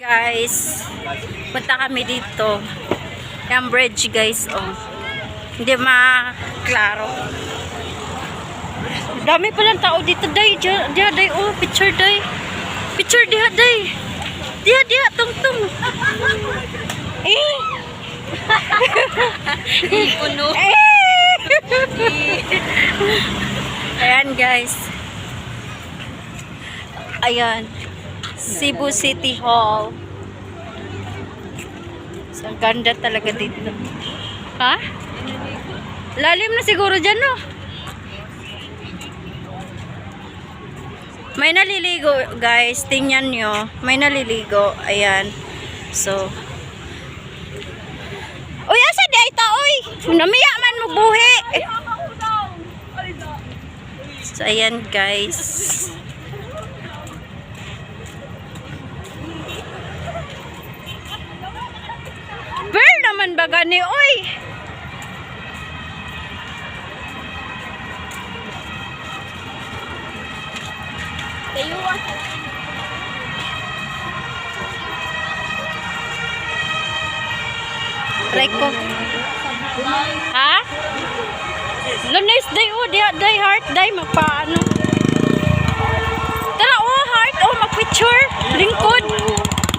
Guys, punta kami dito. Yung bridge guys, oh. Hindi maklaro. Dami palang tao dito, day. Diya, day, oh. Picture, day. Picture, diha, day. Diha, tung. Puno. Ayan guys. Ayan. Cebu City Hall. So, ang ganda talaga dito. Ha? Lalim na siguro dyan, no? May naliligo, guys. Tingnan nyo. May naliligo. Ayan. So, uy, asa di ay taoy? Namiya man mo buhi. So, ayan, guys. Bird naman ba gani, uy? Like ko. Ha? Lunes day, oh, day heart, day magpaano. Tara, oh, heart, oh, magpicture. Lingkod.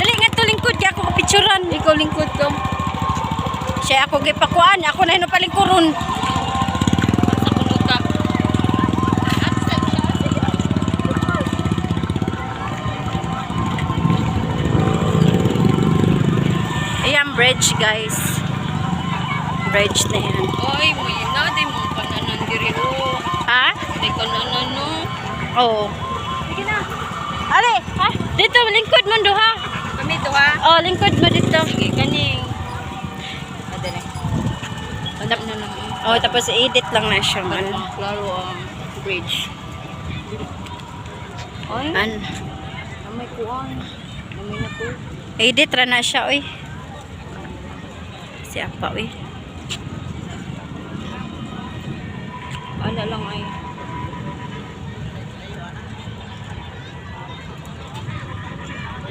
Dali nga to lingkod, kaya ako kapicturan. Ikaw lingkod ko. Siya ako gipakuan, ako na hinapalingkuron. Sa puno ka. Ayan, bridge, guys. Bridge na yan. Oy, mo yun na. Di mo kananan diri o. Ha? Di kananan no. Oo. Sige na. Are, ha? Dito, lingkod mo duha. Kami to ha. Oh, lingkod mo dito. Sige, kaning. Adala. Hanap na naman. Oh, tapos i-edit lang na siya man. Klaro ang bridge. Ay, may kuwan. May na ko. Edit ra na siya, oy. Si apa, oy. Ala lang ay.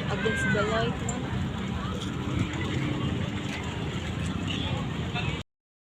Against the light.